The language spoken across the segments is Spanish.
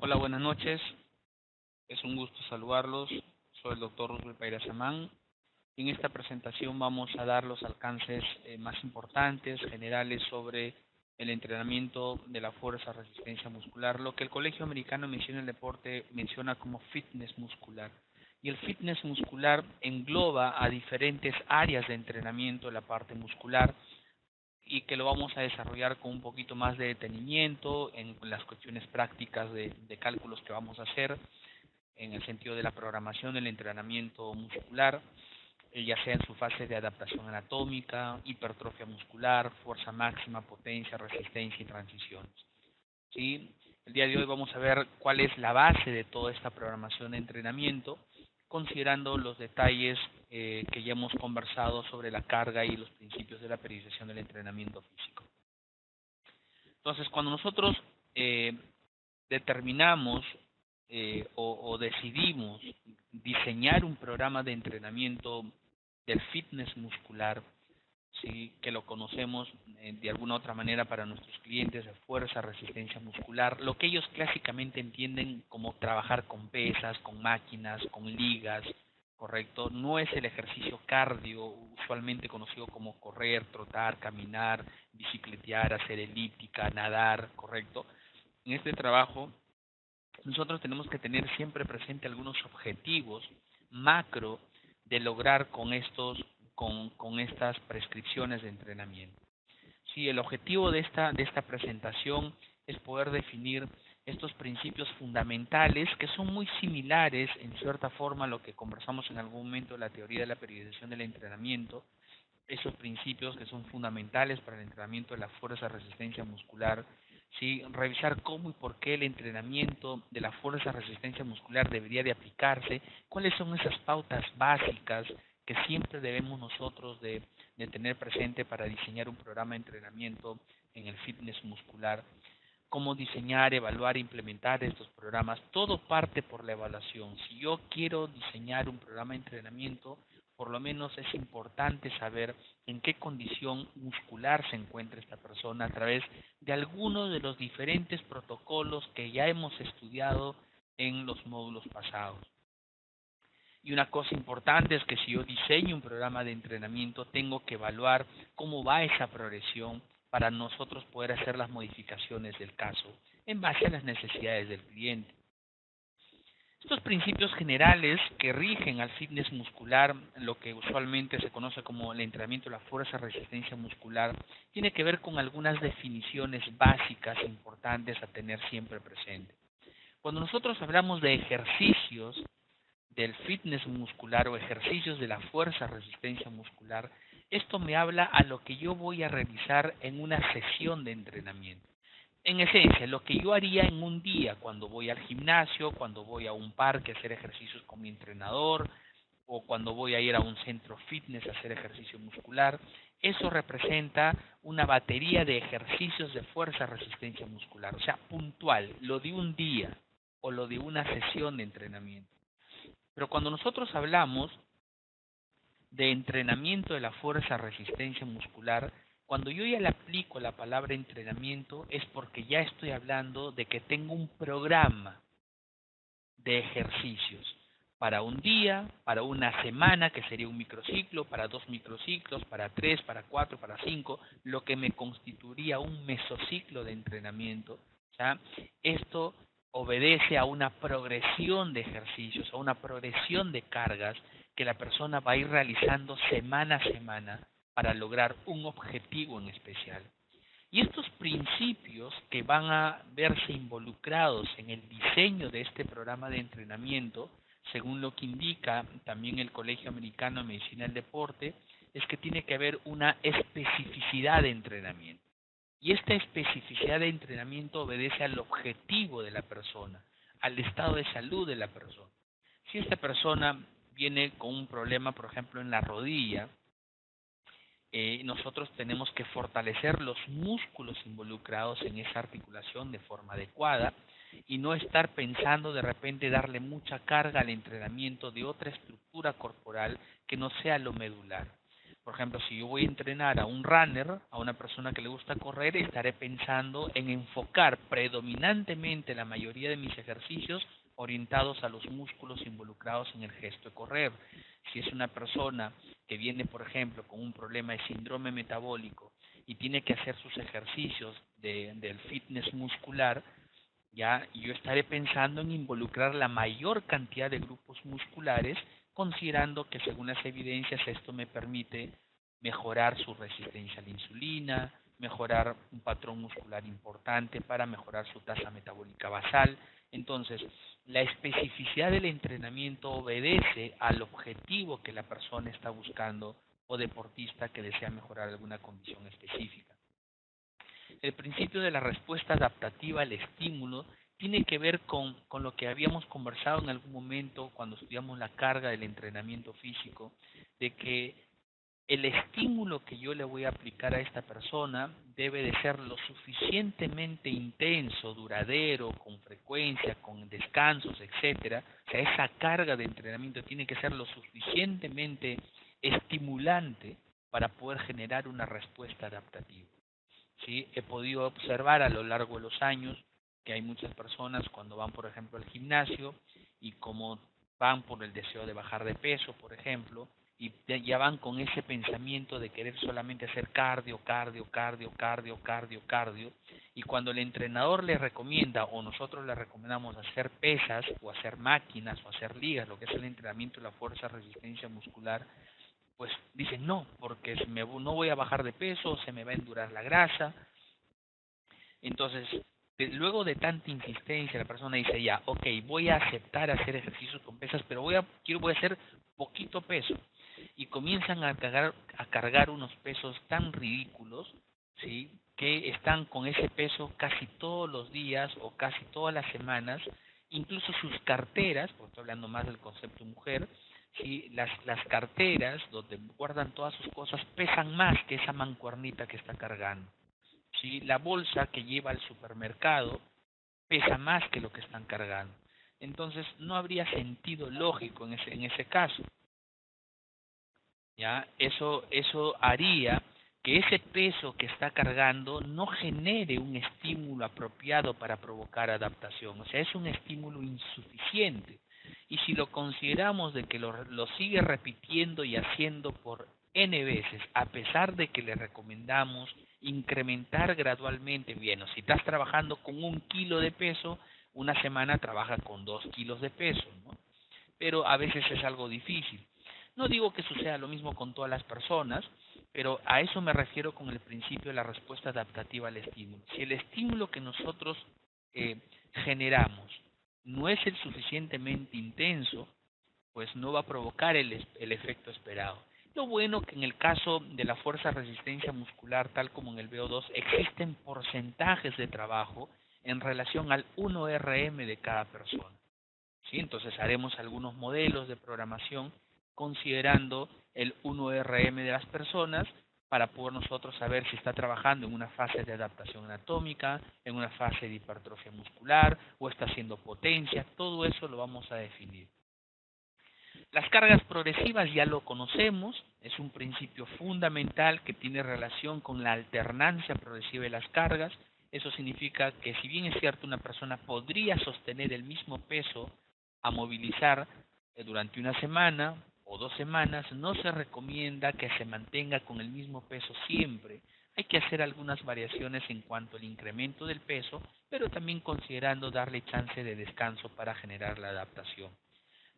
Hola, buenas noches. Es un gusto saludarlos. Soy el doctor Roosevelt Pereira Samán. En esta presentación vamos a dar los alcances más importantes, generales, sobre el entrenamiento de la fuerza resistencia muscular, lo que el Colegio Americano de Medicina del Deporte menciona como fitness muscular. Y el fitness muscular engloba a diferentes áreas de entrenamiento de la parte muscular, y que lo vamos a desarrollar con un poquito más de detenimiento en las cuestiones prácticas de cálculos que vamos a hacer en el sentido de la programación del entrenamiento muscular, ya sea en su fase de adaptación anatómica, hipertrofia muscular, fuerza máxima, potencia, resistencia y transiciones. ¿Sí? El día de hoy vamos a ver cuál es la base de toda esta programación de entrenamiento, considerando los detalles que ya hemos conversado sobre la carga y los principios de la periodización del entrenamiento físico. Entonces, cuando nosotros determinamos o decidimos diseñar un programa de entrenamiento del fitness muscular, ¿sí?, que lo conocemos de alguna otra manera para nuestros clientes de fuerza, resistencia muscular, lo que ellos clásicamente entienden como trabajar con pesas, con máquinas, con ligas, ¿correcto? No es el ejercicio cardio, usualmente conocido como correr, trotar, caminar, bicicletear, hacer elíptica, nadar, ¿correcto? En este trabajo nosotros tenemos que tener siempre presente algunos objetivos macro de lograr con estas prescripciones de entrenamiento. Sí, el objetivo de esta presentación es poder definir estos principios fundamentales que son muy similares en cierta forma a lo que conversamos en algún momento de la teoría de la periodización del entrenamiento, esos principios que son fundamentales para el entrenamiento de la fuerza resistencia muscular, ¿sí? Revisar cómo y por qué el entrenamiento de la fuerza resistencia muscular debería de aplicarse, cuáles son esas pautas básicas que siempre debemos nosotros de tener presente para diseñar un programa de entrenamiento en el fitness muscular, cómo diseñar, evaluar e implementar estos programas. Todo parte por la evaluación. Si yo quiero diseñar un programa de entrenamiento, por lo menos es importante saber en qué condición muscular se encuentra esta persona a través de algunos de los diferentes protocolos que ya hemos estudiado en los módulos pasados. Y una cosa importante es que si yo diseño un programa de entrenamiento, tengo que evaluar cómo va esa progresión para nosotros poder hacer las modificaciones del caso en base a las necesidades del cliente. Estos principios generales que rigen al fitness muscular, lo que usualmente se conoce como el entrenamiento de la fuerza resistencia muscular, tiene que ver con algunas definiciones básicas importantes a tener siempre presente. Cuando nosotros hablamos de ejercicios del fitness muscular o ejercicios de la fuerza resistencia muscular, esto me habla a lo que yo voy a realizar en una sesión de entrenamiento. En esencia, lo que yo haría en un día cuando voy al gimnasio, cuando voy a un parque a hacer ejercicios con mi entrenador, o cuando voy a ir a un centro fitness a hacer ejercicio muscular, eso representa una batería de ejercicios de fuerza resistencia muscular, o sea, puntual, lo de un día o lo de una sesión de entrenamiento. Pero cuando nosotros hablamos de entrenamiento de la fuerza resistencia muscular, cuando yo ya le aplico la palabra entrenamiento es porque ya estoy hablando de que tengo un programa de ejercicios para un día, para una semana, que sería un microciclo, para 2 microciclos, para 3, para 4, para 5, lo que me constituiría un mesociclo de entrenamiento. ¿Ya? Esto obedece a una progresión de ejercicios, a una progresión de cargas que la persona va a ir realizando semana a semana para lograr un objetivo en especial. Y estos principios que van a verse involucrados en el diseño de este programa de entrenamiento, según lo que indica también el Colegio Americano de Medicina del Deporte, es que tiene que haber una especificidad de entrenamiento. Y esta especificidad de entrenamiento obedece al objetivo de la persona, al estado de salud de la persona. Si esta persona viene con un problema, por ejemplo, en la rodilla, nosotros tenemos que fortalecer los músculos involucrados en esa articulación de forma adecuada y no estar pensando de repente darle mucha carga al entrenamiento de otra estructura corporal que no sea lo medular. Por ejemplo, si yo voy a entrenar a un runner, a una persona que le gusta correr, estaré pensando en enfocar predominantemente la mayoría de mis ejercicios orientados a los músculos involucrados en el gesto de correr. Si es una persona que viene, por ejemplo, con un problema de síndrome metabólico y tiene que hacer sus ejercicios del fitness muscular, ya yo estaré pensando en involucrar la mayor cantidad de grupos musculares, considerando que según las evidencias esto me permite mejorar su resistencia a la insulina, mejorar un patrón muscular importante para mejorar su tasa metabólica basal. Entonces, la especificidad del entrenamiento obedece al objetivo que la persona está buscando o deportista que desea mejorar alguna condición específica. El principio de la respuesta adaptativa al estímulo tiene que ver con lo que habíamos conversado en algún momento cuando estudiamos la carga del entrenamiento físico, de que el estímulo que yo le voy a aplicar a esta persona debe de ser lo suficientemente intenso, duradero, con frecuencia, con descansos, etcétera. O sea, esa carga de entrenamiento tiene que ser lo suficientemente estimulante para poder generar una respuesta adaptativa. ¿Sí? He podido observar a lo largo de los años que hay muchas personas cuando van, por ejemplo, al gimnasio y como van por el deseo de bajar de peso, por ejemplo, y ya van con ese pensamiento de querer solamente hacer cardio, cardio, cardio, cardio, cardio, cardio, y cuando el entrenador le recomienda o nosotros le recomendamos hacer pesas o hacer máquinas o hacer ligas, lo que es el entrenamiento de la fuerza resistencia muscular, pues dicen no, porque no voy a bajar de peso, se me va a endurar la grasa. Entonces, luego de tanta insistencia, la persona dice ya, ok, voy a aceptar hacer ejercicios con pesas, pero voy a hacer poquito peso. Y comienzan a cargar unos pesos tan ridículos, ¿sí? Que están con ese peso casi todos los días o casi todas las semanas, incluso sus carteras, porque estoy hablando más del concepto mujer, ¿sí? Las carteras donde guardan todas sus cosas pesan más que esa mancuernita que está cargando. ¿Sí? La bolsa que lleva al supermercado pesa más que lo que están cargando. Entonces no habría sentido lógico en ese caso. ¿Ya? Eso haría que ese peso que está cargando no genere un estímulo apropiado para provocar adaptación. O sea, es un estímulo insuficiente. Y si lo consideramos de que lo sigue repitiendo y haciendo por N veces, a pesar de que le recomendamos incrementar gradualmente, bien, o si estás trabajando con 1 kilo de peso, una semana trabaja con 2 kilos de peso, ¿no? Pero a veces es algo difícil. No digo que suceda lo mismo con todas las personas, pero a eso me refiero con el principio de la respuesta adaptativa al estímulo. Si el estímulo que nosotros eh, generamos no es el suficientemente intenso, pues no va a provocar el efecto esperado. Lo bueno que en el caso de la fuerza resistencia muscular, tal como en el VO2, existen porcentajes de trabajo en relación al 1RM de cada persona. ¿Sí? Entonces haremos algunos modelos de programación considerando el 1RM de las personas para poder nosotros saber si está trabajando en una fase de adaptación anatómica, en una fase de hipertrofia muscular o está haciendo potencia. Todo eso lo vamos a definir. Las cargas progresivas ya lo conocemos, es un principio fundamental que tiene relación con la alternancia progresiva de las cargas. Eso significa que si bien es cierto una persona podría sostener el mismo peso a movilizar durante una semana o 2 semanas, no se recomienda que se mantenga con el mismo peso siempre. Hay que hacer algunas variaciones en cuanto al incremento del peso, pero también considerando darle chance de descanso para generar la adaptación.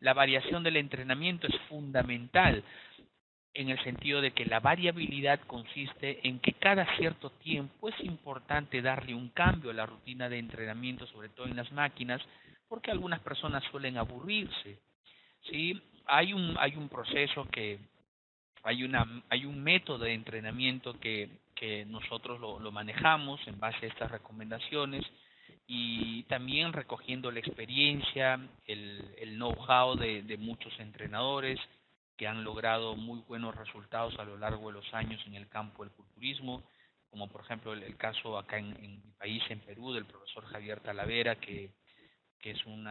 La variación del entrenamiento es fundamental en el sentido de que la variabilidad consiste en que cada cierto tiempo es importante darle un cambio a la rutina de entrenamiento, sobre todo en las máquinas, porque algunas personas suelen aburrirse. ¿Sí? Hay un proceso hay un método de entrenamiento que nosotros lo manejamos en base a estas recomendaciones y también recogiendo la experiencia, el know-how de muchos entrenadores que han logrado muy buenos resultados a lo largo de los años en el campo del culturismo, como por ejemplo el caso acá en mi país, en Perú, del profesor Javier Talavera, que que es un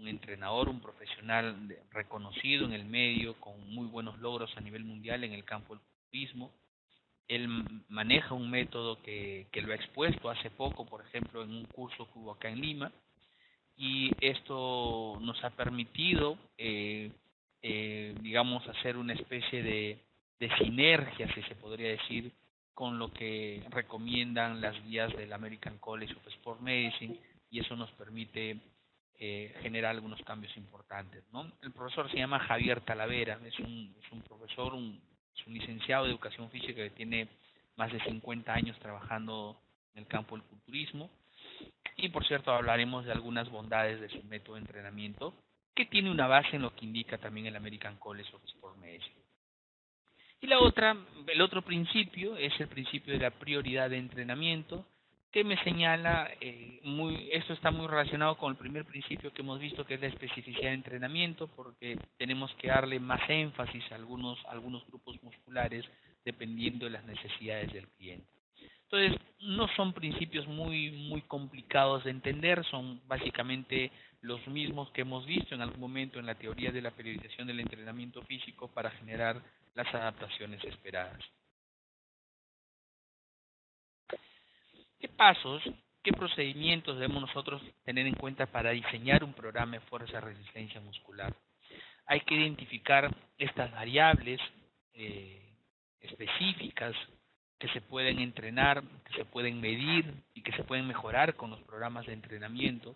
entrenador, un profesional reconocido en el medio, con muy buenos logros a nivel mundial en el campo del culturismo. Él maneja un método que lo ha expuesto hace poco, por ejemplo, en un curso que hubo acá en Lima, y esto nos ha permitido, digamos, hacer una especie de sinergia, si se podría decir, con lo que recomiendan las guías del American College of Sport Medicine, y eso nos permite generar algunos cambios importantes, ¿no? El profesor se llama Javier Talavera, es un profesor, es un licenciado de educación física que tiene más de 50 años trabajando en el campo del culturismo. Y por cierto, hablaremos de algunas bondades de su método de entrenamiento, que tiene una base en lo que indica también el American College of Sport Medicine. Y el otro principio es el principio de la prioridad de entrenamiento, que me señala, esto está muy relacionado con el primer principio que hemos visto, que es la especificidad de entrenamiento, porque tenemos que darle más énfasis a algunos grupos musculares dependiendo de las necesidades del cliente. Entonces, no son principios muy complicados de entender, son básicamente los mismos que hemos visto en algún momento en la teoría de la periodización del entrenamiento físico para generar las adaptaciones esperadas. ¿Qué pasos, qué procedimientos debemos nosotros tener en cuenta para diseñar un programa de fuerza y resistencia muscular? Hay que identificar estas variables específicas que se pueden entrenar, que se pueden medir y que se pueden mejorar con los programas de entrenamiento.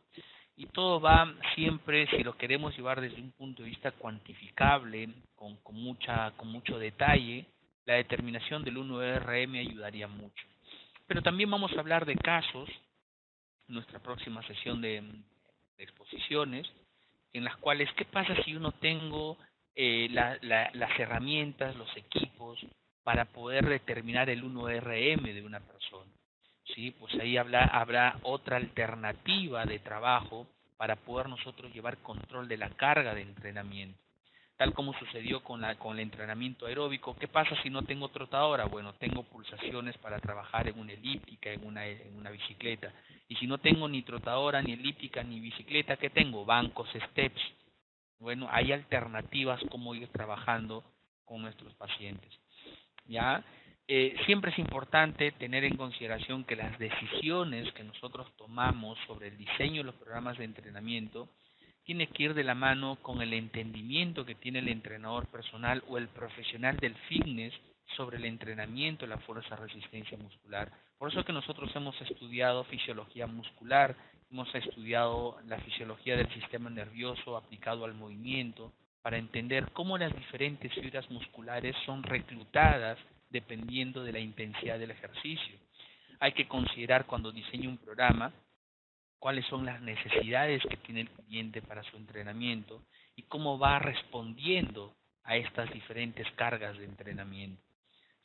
Y todo va siempre, si lo queremos llevar desde un punto de vista cuantificable, con mucho detalle, la determinación del 1RM ayudaría mucho. Pero también vamos a hablar de casos, en nuestra próxima sesión de exposiciones, en las cuales, ¿qué pasa si yo no tengo las herramientas, los equipos para poder determinar el 1RM de una persona? ¿Sí? Pues ahí habrá otra alternativa de trabajo para poder nosotros llevar control de la carga de entrenamiento. Tal como sucedió con el entrenamiento aeróbico. ¿Qué pasa si no tengo trotadora? Bueno, tengo pulsaciones para trabajar en una elíptica, en una bicicleta. Y si no tengo ni trotadora, ni elíptica, ni bicicleta, ¿qué tengo? Bancos, steps. Bueno, hay alternativas como ir trabajando con nuestros pacientes. ¿Ya? Siempre es importante tener en consideración que las decisiones que nosotros tomamos sobre el diseño de los programas de entrenamiento tiene que ir de la mano con el entendimiento que tiene el entrenador personal o el profesional del fitness sobre el entrenamiento de la fuerza resistencia muscular. Por eso es que nosotros hemos estudiado fisiología muscular, hemos estudiado la fisiología del sistema nervioso aplicado al movimiento, para entender cómo las diferentes fibras musculares son reclutadas dependiendo de la intensidad del ejercicio. Hay que considerar cuando diseño un programa cuáles son las necesidades que tiene el cliente para su entrenamiento y cómo va respondiendo a estas diferentes cargas de entrenamiento.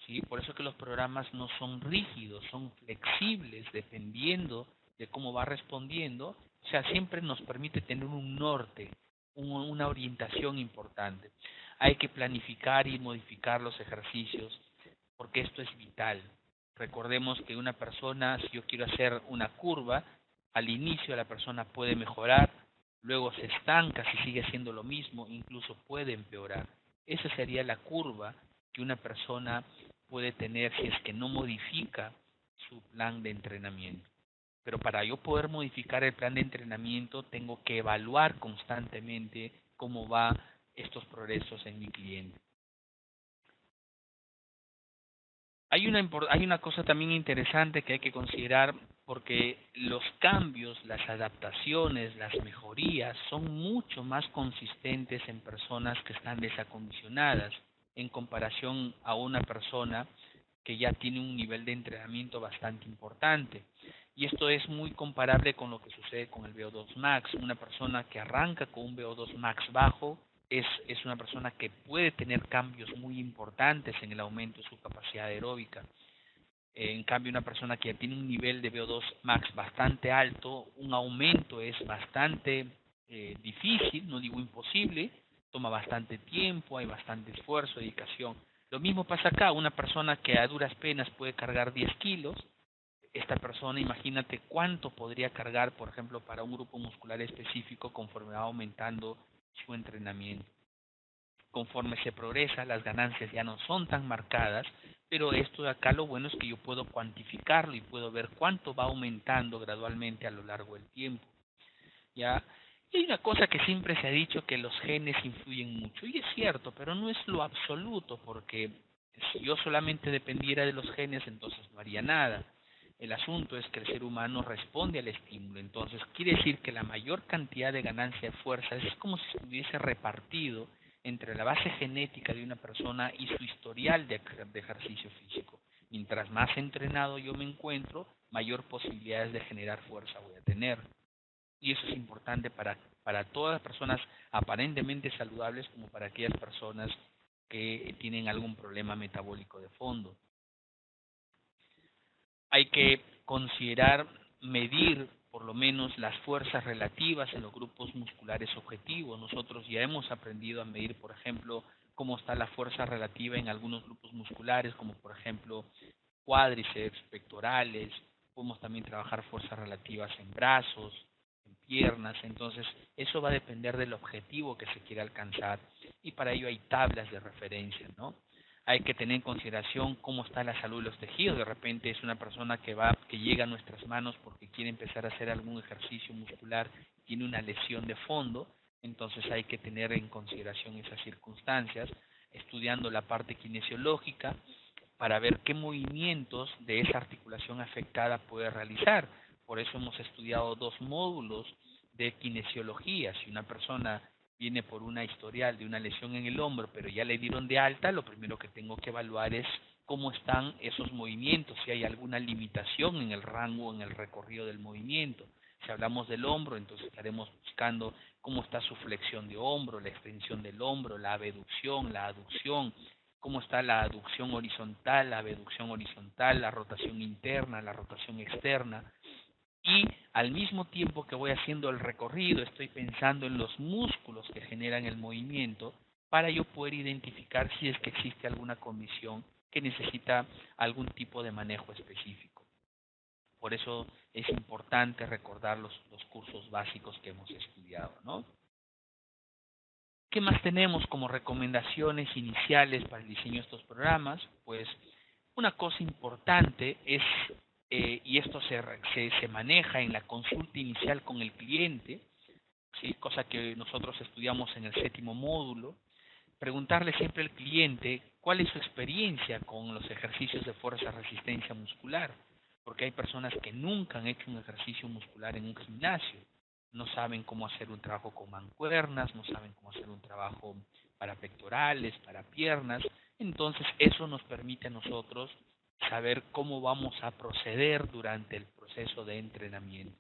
¿Sí? Por eso que los programas no son rígidos, son flexibles dependiendo de cómo va respondiendo. O sea, siempre nos permite tener un norte, una orientación importante. Hay que planificar y modificar los ejercicios porque esto es vital. Recordemos que una persona, si yo quiero hacer una curva, al inicio la persona puede mejorar, luego se estanca si sigue haciendo lo mismo, incluso puede empeorar. Esa sería la curva que una persona puede tener si es que no modifica su plan de entrenamiento. Pero para yo poder modificar el plan de entrenamiento tengo que evaluar constantemente cómo van estos progresos en mi cliente. Hay una cosa también interesante que hay que considerar porque los cambios, las adaptaciones, las mejorías son mucho más consistentes en personas que están desacondicionadas en comparación a una persona que ya tiene un nivel de entrenamiento bastante importante. Y esto es muy comparable con lo que sucede con el VO2 max. Una persona que arranca con un VO2 max bajo es una persona que puede tener cambios muy importantes en el aumento de su capacidad aeróbica. En cambio, una persona que ya tiene un nivel de VO2 max bastante alto, un aumento es bastante difícil, no digo imposible, toma bastante tiempo, hay bastante esfuerzo, dedicación. Lo mismo pasa acá, una persona que a duras penas puede cargar 10 kilos, esta persona, imagínate cuánto podría cargar, por ejemplo, para un grupo muscular específico conforme va aumentando su entrenamiento. Conforme se progresa, las ganancias ya no son tan marcadas, pero esto de acá lo bueno es que yo puedo cuantificarlo y puedo ver cuánto va aumentando gradualmente a lo largo del tiempo. ¿Ya? Y hay una cosa que siempre se ha dicho, que los genes influyen mucho, y es cierto, pero no es lo absoluto, porque si yo solamente dependiera de los genes, entonces no haría nada. El asunto es que el ser humano responde al estímulo, entonces quiere decir que la mayor cantidad de ganancia de fuerza es como si estuviese repartido entre la base genética de una persona y su historial de ejercicio físico. Mientras más entrenado yo me encuentro, mayor posibilidades de generar fuerza voy a tener. Y eso es importante para todas las personas aparentemente saludables como para aquellas personas que tienen algún problema metabólico de fondo. Hay que considerar medir por lo menos las fuerzas relativas en los grupos musculares objetivos. Nosotros ya hemos aprendido a medir, por ejemplo, cómo está la fuerza relativa en algunos grupos musculares, como por ejemplo cuádriceps, pectorales. Podemos también trabajar fuerzas relativas en brazos, en piernas. Entonces, eso va a depender del objetivo que se quiera alcanzar, y para ello hay tablas de referencia, ¿no? Hay que tener en consideración cómo está la salud de los tejidos. De repente es una persona que llega a nuestras manos porque quiere empezar a hacer algún ejercicio muscular, tiene una lesión de fondo, entonces hay que tener en consideración esas circunstancias, estudiando la parte kinesiológica para ver qué movimientos de esa articulación afectada puede realizar. Por eso hemos estudiado 2 módulos de kinesiología. Si una persona viene por una historial de una lesión en el hombro, pero ya le dieron de alta, lo primero que tengo que evaluar es cómo están esos movimientos, si hay alguna limitación en el rango, en el recorrido del movimiento. Si hablamos del hombro, entonces estaremos buscando cómo está su flexión de hombro, la extensión del hombro, la abducción, la aducción, cómo está la aducción horizontal, la abducción horizontal, la rotación interna, la rotación externa. Y al mismo tiempo que voy haciendo el recorrido, estoy pensando en los músculos que generan el movimiento para yo poder identificar si es que existe alguna condición que necesita algún tipo de manejo específico. Por eso es importante recordar los cursos básicos que hemos estudiado, ¿no? ¿Qué más tenemos como recomendaciones iniciales para el diseño de estos programas? Pues una cosa importante es, y esto se maneja en la consulta inicial con el cliente, ¿sí? Cosa que nosotros estudiamos en el 7º módulo, preguntarle siempre al cliente cuál es su experiencia con los ejercicios de fuerza-resistencia muscular, porque hay personas que nunca han hecho un ejercicio muscular en un gimnasio, no saben cómo hacer un trabajo con mancuernas, no saben cómo hacer un trabajo para pectorales, para piernas. Entonces eso nos permite a nosotros saber cómo vamos a proceder durante el proceso de entrenamiento.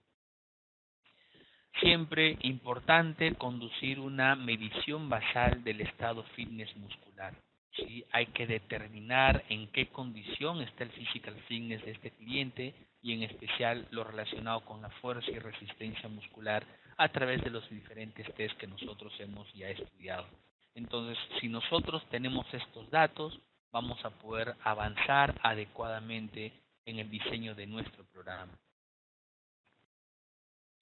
Siempre importante conducir una medición basal del estado fitness muscular. ¿Sí? Hay que determinar en qué condición está el physical fitness de este cliente, y en especial lo relacionado con la fuerza y resistencia muscular a través de los diferentes test que nosotros hemos ya estudiado. Entonces, si nosotros tenemos estos datos, vamos a poder avanzar adecuadamente en el diseño de nuestro programa.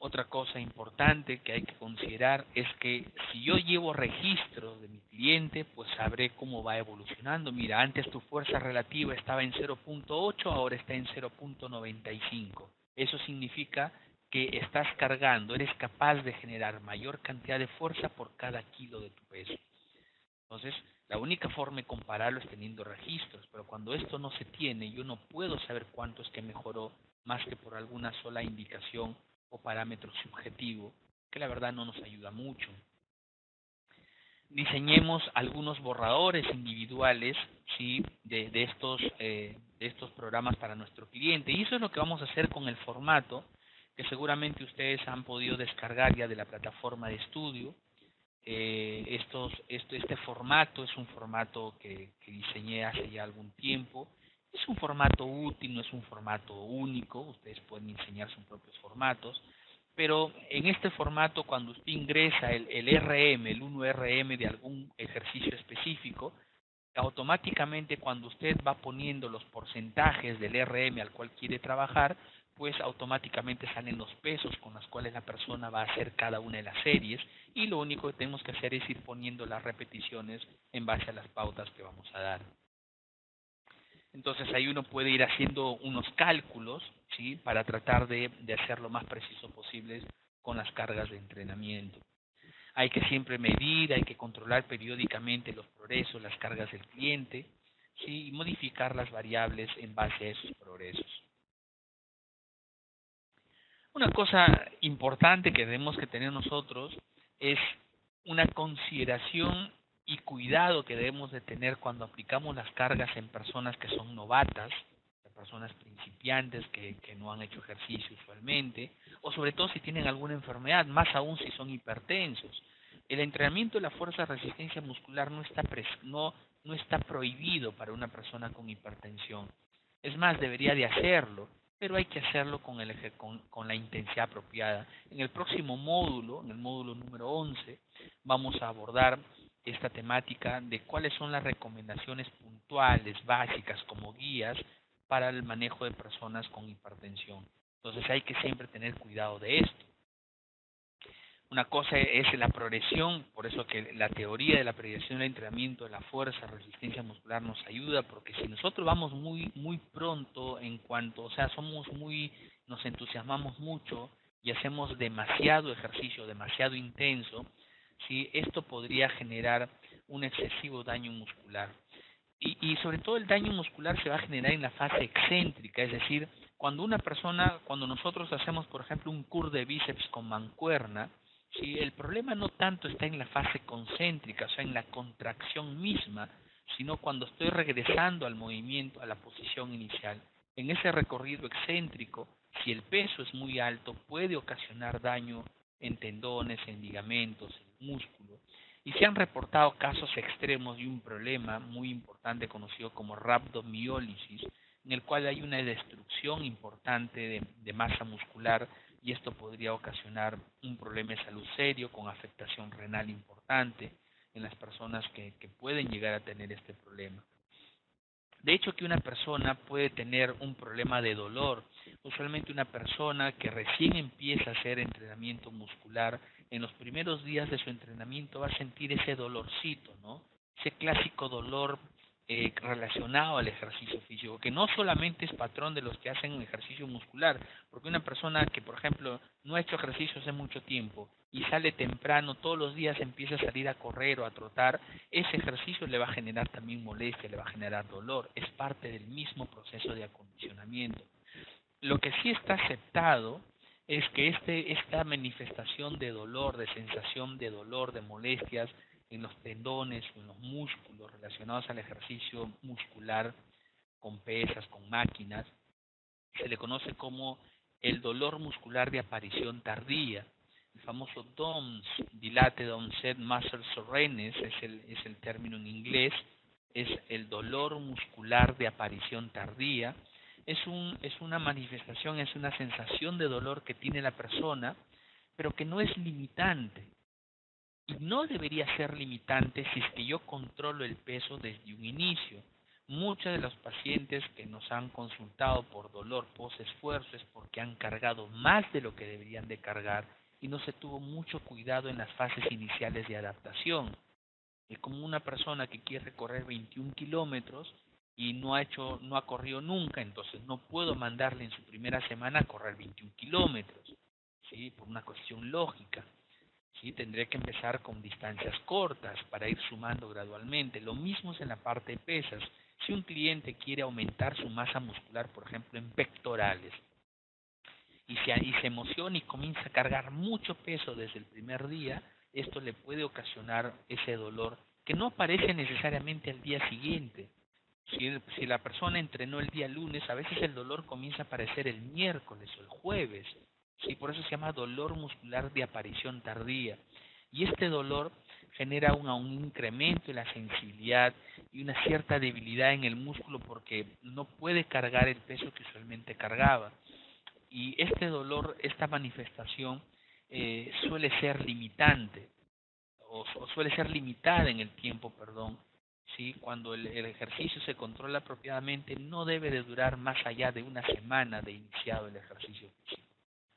Otra cosa importante que hay que considerar es que si yo llevo registros de mi cliente, pues sabré cómo va evolucionando. Mira, antes tu fuerza relativa estaba en 0.8, ahora está en 0.95. Eso significa que estás cargando, eres capaz de generar mayor cantidad de fuerza por cada kilo de tu peso. Entonces, la única forma de compararlo es teniendo registros, pero cuando esto no se tiene, yo no puedo saber cuánto es que mejoró más que por alguna sola indicación o parámetro subjetivo, que la verdad no nos ayuda mucho. Diseñemos algunos borradores individuales, ¿sí? de estos programas para nuestro cliente, y eso es lo que vamos a hacer con el formato que seguramente ustedes han podido descargar ya de la plataforma de estudio. Este formato es un formato que diseñé hace ya algún tiempo. Es un formato útil, no es un formato único, ustedes pueden diseñar sus propios formatos, pero en este formato, cuando usted ingresa el RM, el 1RM de algún ejercicio específico, automáticamente cuando usted va poniendo los porcentajes del RM al cual quiere trabajar, pues automáticamente salen los pesos con los cuales la persona va a hacer cada una de las series, y lo único que tenemos que hacer es ir poniendo las repeticiones en base a las pautas que vamos a dar. Entonces ahí uno puede ir haciendo unos cálculos, ¿sí?, para tratar de hacer lo más preciso posible con las cargas de entrenamiento. Hay que siempre medir, hay que controlar periódicamente los progresos, las cargas del cliente, ¿sí?, y modificar las variables en base a esos progresos. Una cosa importante que tenemos que tener nosotros es una consideración y cuidado que debemos de tener cuando aplicamos las cargas en personas que son novatas, personas principiantes que no han hecho ejercicio usualmente, o sobre todo si tienen alguna enfermedad, más aún si son hipertensos. El entrenamiento de la fuerza de resistencia muscular no está prohibido para una persona con hipertensión. Es más, debería de hacerlo, pero hay que hacerlo con la intensidad apropiada. En el próximo módulo, en el módulo número 11, vamos a abordar esta temática de cuáles son las recomendaciones puntuales, básicas, como guías para el manejo de personas con hipertensión. Entonces hay que siempre tener cuidado de esto. Una cosa es la progresión, por eso que la teoría de la progresión del entrenamiento de la fuerza, resistencia muscular nos ayuda, porque si nosotros vamos muy pronto en cuanto, o sea, nos entusiasmamos mucho y hacemos demasiado ejercicio, demasiado intenso, ¿sí?, esto podría generar un excesivo daño muscular. Y sobre todo el daño muscular se va a generar en la fase excéntrica, es decir, cuando nosotros hacemos, por ejemplo, un curl de bíceps con mancuerna, ¿sí?, el problema no tanto está en la fase concéntrica, o sea, en la contracción misma, sino cuando estoy regresando al movimiento, a la posición inicial. En ese recorrido excéntrico, si el peso es muy alto, puede ocasionar daño en tendones, en ligamentos, en músculo. Y se han reportado casos extremos de un problema muy importante conocido como rhabdomiólisis, en el cual hay una destrucción importante de masa muscular, y esto podría ocasionar un problema de salud serio con afectación renal importante en las personas que pueden llegar a tener este problema. De hecho, que una persona puede tener un problema de dolor. Usualmente una persona que recién empieza a hacer entrenamiento muscular, en los primeros días de su entrenamiento va a sentir ese dolorcito, ¿no? Ese clásico dolor relacionado al ejercicio físico, que no solamente es patrón de los que hacen ejercicio muscular, porque una persona que, por ejemplo, no ha hecho ejercicio hace mucho tiempo y sale temprano, todos los días empieza a salir a correr o a trotar, ese ejercicio le va a generar también molestia, le va a generar dolor, es parte del mismo proceso de acondicionamiento. Lo que sí está aceptado es que esta manifestación de dolor, de sensación de dolor, de molestias en los tendones o en los músculos relacionados al ejercicio muscular con pesas, con máquinas, se le conoce como el dolor muscular de aparición tardía. El famoso DOMS, Dilated Onset Muscle Soreness, es el término en inglés, es el dolor muscular de aparición tardía. Es una manifestación, es una sensación de dolor que tiene la persona, pero que no es limitante. Y no debería ser limitante si es que yo controlo el peso desde un inicio. Muchos de los pacientes que nos han consultado por dolor post-esfuerzo es porque han cargado más de lo que deberían de cargar y no se tuvo mucho cuidado en las fases iniciales de adaptación. Es como una persona que quiere correr 21 kilómetros y no ha corrido nunca, entonces no puedo mandarle en su primera semana a correr 21 kilómetros, ¿sí?, por una cuestión lógica. ¿Sí? Tendría que empezar con distancias cortas para ir sumando gradualmente. Lo mismo es en la parte de pesas. Si un cliente quiere aumentar su masa muscular, por ejemplo, en pectorales, y se emociona y comienza a cargar mucho peso desde el primer día, esto le puede ocasionar ese dolor que no aparece necesariamente al día siguiente. Si la persona entrenó el día lunes, a veces el dolor comienza a aparecer el miércoles o el jueves. Sí, por eso se llama dolor muscular de aparición tardía. Y este dolor genera un incremento en la sensibilidad y una cierta debilidad en el músculo porque no puede cargar el peso que usualmente cargaba. Y este dolor, esta manifestación, suele ser limitante o suele ser limitada en el tiempo, perdón, ¿sí? Cuando el ejercicio se controla apropiadamente, no debe de durar más allá de una semana de iniciado el ejercicio físico.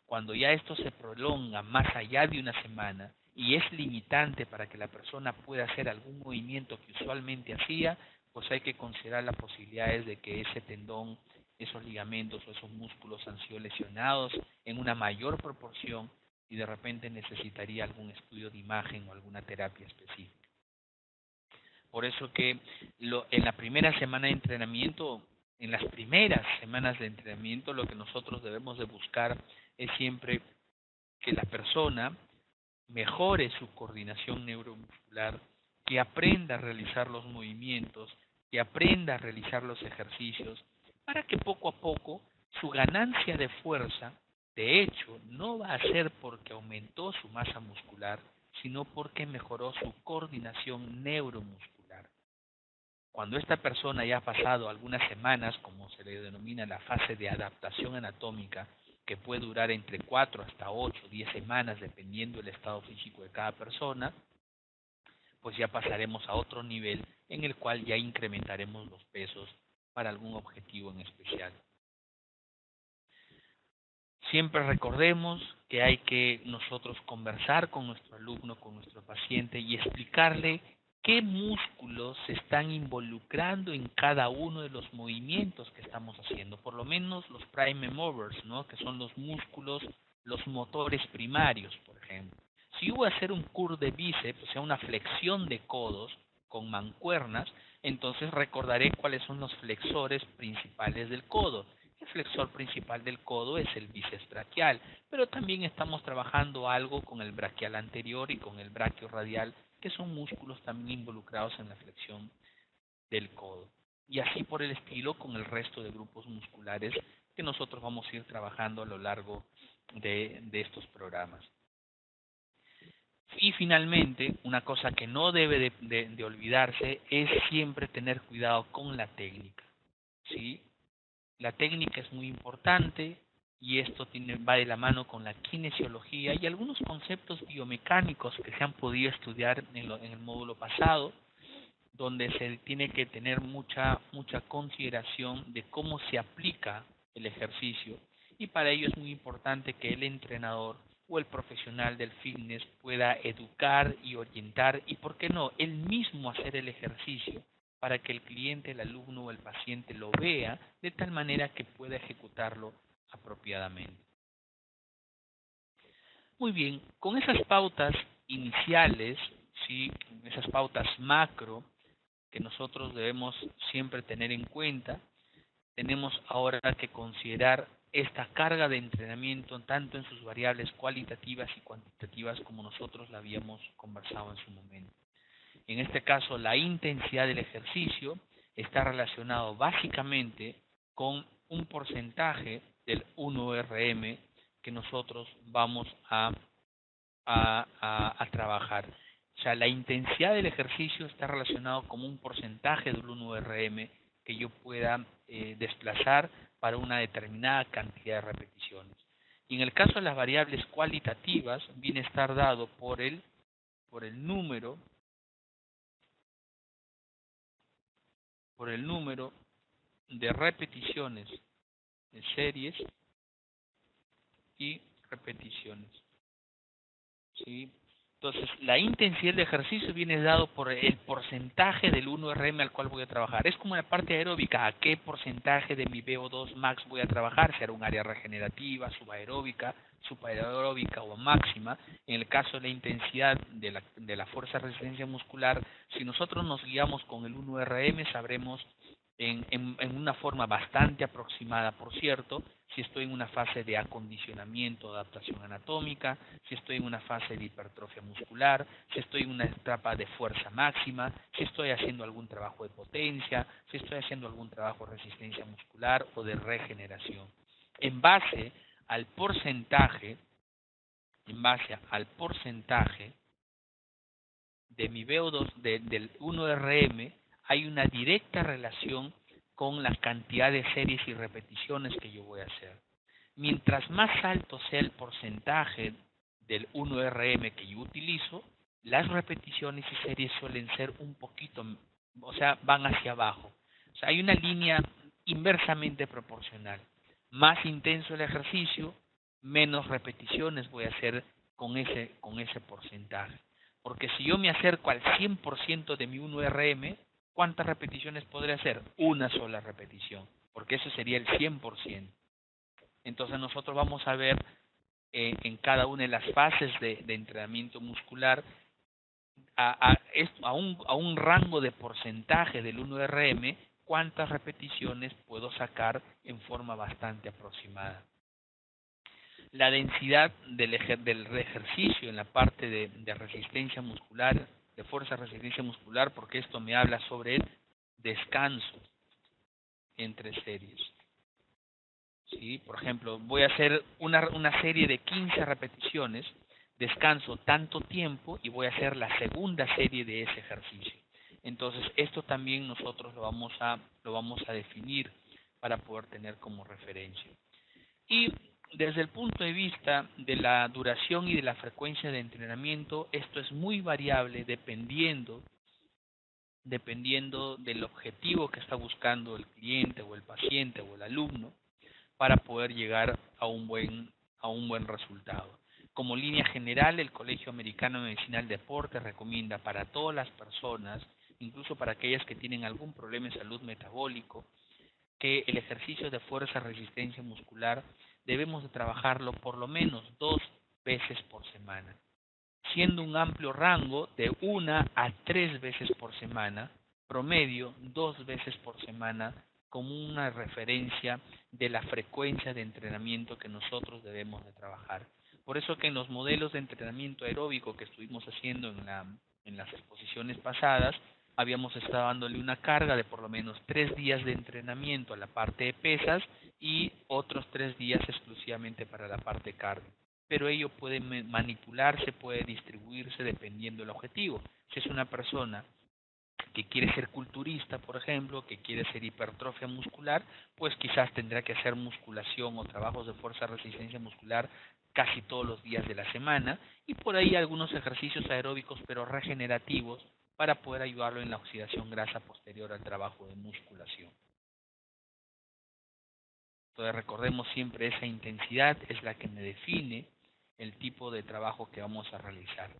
Cuando ya esto se prolonga más allá de una semana y es limitante para que la persona pueda hacer algún movimiento que usualmente hacía, pues hay que considerar las posibilidades de que ese tendón, esos ligamentos o esos músculos han sido lesionados en una mayor proporción y de repente necesitaría algún estudio de imagen o alguna terapia específica. Por eso que en la primera semana de entrenamiento, en las primeras semanas de entrenamiento, lo que nosotros debemos de buscar es siempre que la persona mejore su coordinación neuromuscular, que aprenda a realizar los movimientos, que aprenda a realizar los ejercicios, para que poco a poco su ganancia de fuerza, de hecho, no va a ser porque aumentó su masa muscular, sino porque mejoró su coordinación neuromuscular. Cuando esta persona ya ha pasado algunas semanas, como se le denomina la fase de adaptación anatómica, que puede durar entre 4 hasta 8, 10 semanas, dependiendo del estado físico de cada persona, pues ya pasaremos a otro nivel en el cual ya incrementaremos los pesos para algún objetivo en especial. Siempre recordemos que hay que nosotros conversar con nuestro alumno, con nuestro paciente y explicarle qué músculos se están involucrando en cada uno de los movimientos que estamos haciendo, por lo menos los prime movers, ¿no? Que son los músculos, los motores primarios, por ejemplo. Si yo voy a hacer un curl de bíceps, o sea, una flexión de codos con mancuernas, entonces recordaré cuáles son los flexores principales del codo. El flexor principal del codo es el bíceps braquial, pero también estamos trabajando algo con el braquial anterior y con el braquiorradial, que son músculos también involucrados en la flexión del codo. Y así por el estilo con el resto de grupos musculares que nosotros vamos a ir trabajando a lo largo de estos programas. Y finalmente, una cosa que no debe de olvidarse es siempre tener cuidado con la técnica, ¿sí? La técnica es muy importante y esto va de la mano con la kinesiología y algunos conceptos biomecánicos que se han podido estudiar en el módulo pasado, donde se tiene que tener mucha consideración de cómo se aplica el ejercicio y para ello es muy importante que el entrenador o el profesional del fitness pueda educar y orientar y, ¿por qué no?, él mismo hacer el ejercicio para que el cliente, el alumno o el paciente lo vea de tal manera que pueda ejecutarlo apropiadamente. Muy bien, con esas pautas iniciales, ¿sí?, esas pautas macro que nosotros debemos siempre tener en cuenta, tenemos ahora que considerar esta carga de entrenamiento tanto en sus variables cualitativas y cuantitativas como nosotros la habíamos conversado en su momento. En este caso, la intensidad del ejercicio está relacionado básicamente con un porcentaje del 1RM que nosotros vamos a trabajar. O sea, la intensidad del ejercicio está relacionado con un porcentaje del 1RM que yo pueda desplazar para una determinada cantidad de repeticiones. Y en el caso de las variables cualitativas, viene a estar dado por el número de repeticiones de series y repeticiones, ¿sí? Entonces, la intensidad de ejercicio viene dado por el porcentaje del 1RM al cual voy a trabajar. Es como la parte aeróbica, a qué porcentaje de mi VO2 max voy a trabajar, será un área regenerativa, subaeróbica, superaeróbica o máxima. En el caso de la intensidad de la fuerza de resistencia muscular, si nosotros nos guiamos con el 1RM, sabremos en una forma bastante aproximada, por cierto, si estoy en una fase de acondicionamiento, adaptación anatómica, si estoy en una fase de hipertrofia muscular, si estoy en una etapa de fuerza máxima, si estoy haciendo algún trabajo de potencia, si estoy haciendo algún trabajo de resistencia muscular o de regeneración. En base al porcentaje de mi VO2 del 1RM, hay una directa relación con la cantidad de series y repeticiones que yo voy a hacer. Mientras más alto sea el porcentaje del 1RM que yo utilizo, las repeticiones y series suelen ser un poquito o sea, van hacia abajo. O sea, hay una línea inversamente proporcional. Más intenso el ejercicio, menos repeticiones voy a hacer con ese porcentaje. Porque si yo me acerco al 100% de mi 1RM, ¿cuántas repeticiones podré hacer? Una sola repetición, porque eso sería el 100%. Entonces nosotros vamos a ver en cada una de las fases de entrenamiento muscular a un rango de porcentaje del 1RM, cuántas repeticiones puedo sacar en forma bastante aproximada. La densidad del ejercicio en la parte de resistencia muscular, de fuerza resistencia muscular, porque esto me habla sobre el descanso entre series. ¿Sí? Por ejemplo, voy a hacer una serie de 15 repeticiones, descanso tanto tiempo y voy a hacer la segunda serie de ese ejercicio. Entonces, esto también nosotros lo vamos a definir para poder tener como referencia. Y desde el punto de vista de la duración y de la frecuencia de entrenamiento, esto es muy variable dependiendo del objetivo que está buscando el cliente o el paciente o el alumno para poder llegar a un buen resultado. Como línea general, el Colegio Americano de Medicina del Deporte recomienda para todas las personas, incluso para aquellas que tienen algún problema de salud metabólico, que el ejercicio de fuerza resistencia muscular debemos de trabajarlo por lo menos 2 veces por semana, siendo un amplio rango de 1 a 3 veces por semana, promedio 2 veces por semana, como una referencia de la frecuencia de entrenamiento que nosotros debemos de trabajar. Por eso que en los modelos de entrenamiento aeróbico que estuvimos haciendo en las exposiciones pasadas, habíamos estado dándole una carga de por lo menos 3 días de entrenamiento a la parte de pesas y otros 3 días exclusivamente para la parte cardio. Pero ello puede manipularse, puede distribuirse dependiendo del objetivo. Si es una persona que quiere ser culturista, por ejemplo, que quiere hacer hipertrofia muscular, pues quizás tendrá que hacer musculación o trabajos de fuerza resistencia muscular casi todos los días de la semana, y por ahí algunos ejercicios aeróbicos pero regenerativos para poder ayudarlo en la oxidación grasa posterior al trabajo de musculación. Entonces recordemos siempre esa intensidad es la que me define el tipo de trabajo que vamos a realizar.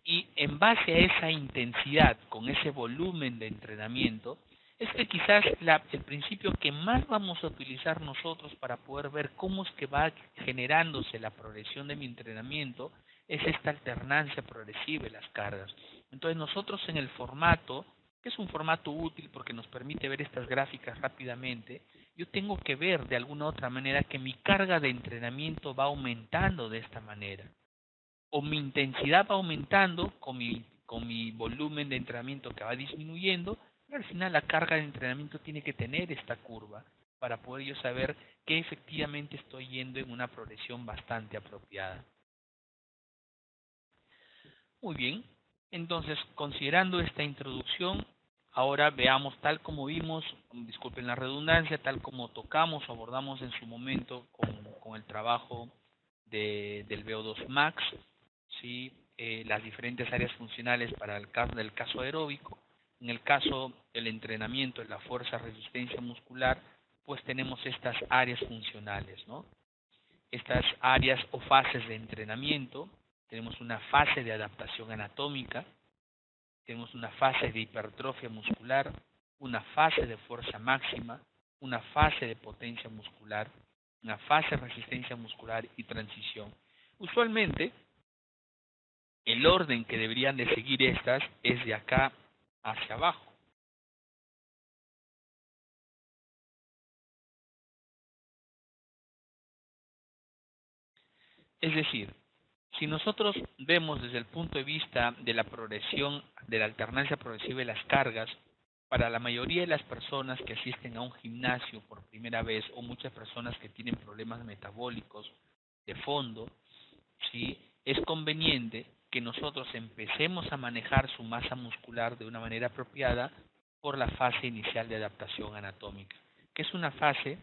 Y en base a esa intensidad, con ese volumen de entrenamiento, es que quizás el principio que más vamos a utilizar nosotros para poder ver cómo es que va generándose la progresión de mi entrenamiento es esta alternancia progresiva de las cargas. Entonces nosotros en el formato, que es un formato útil porque nos permite ver estas gráficas rápidamente, yo tengo que ver de alguna otra manera que mi carga de entrenamiento va aumentando de esta manera, o mi intensidad va aumentando con mi volumen de entrenamiento que va disminuyendo, pero al final la carga de entrenamiento tiene que tener esta curva para poder yo saber que efectivamente estoy yendo en una progresión bastante apropiada. Muy bien, entonces considerando esta introducción, ahora veamos tal como vimos, disculpen la redundancia, tal como tocamos o abordamos en su momento con el trabajo del VO2 Max, ¿sí? Las diferentes áreas funcionales para el caso del caso aeróbico. En el caso del entrenamiento de la fuerza resistencia muscular, pues tenemos estas áreas funcionales, ¿no? Estas áreas o fases de entrenamiento. Tenemos una fase de adaptación anatómica, tenemos una fase de hipertrofia muscular, una fase de fuerza máxima, una fase de potencia muscular, una fase de resistencia muscular y transición. Usualmente, el orden que deberían de seguir estas es de acá hacia abajo. Es decir, si nosotros vemos desde el punto de vista de la progresión, de la alternancia progresiva de las cargas, para la mayoría de las personas que asisten a un gimnasio por primera vez o muchas personas que tienen problemas metabólicos de fondo, ¿sí? Es conveniente que nosotros empecemos a manejar su masa muscular de una manera apropiada por la fase inicial de adaptación anatómica, que es una fase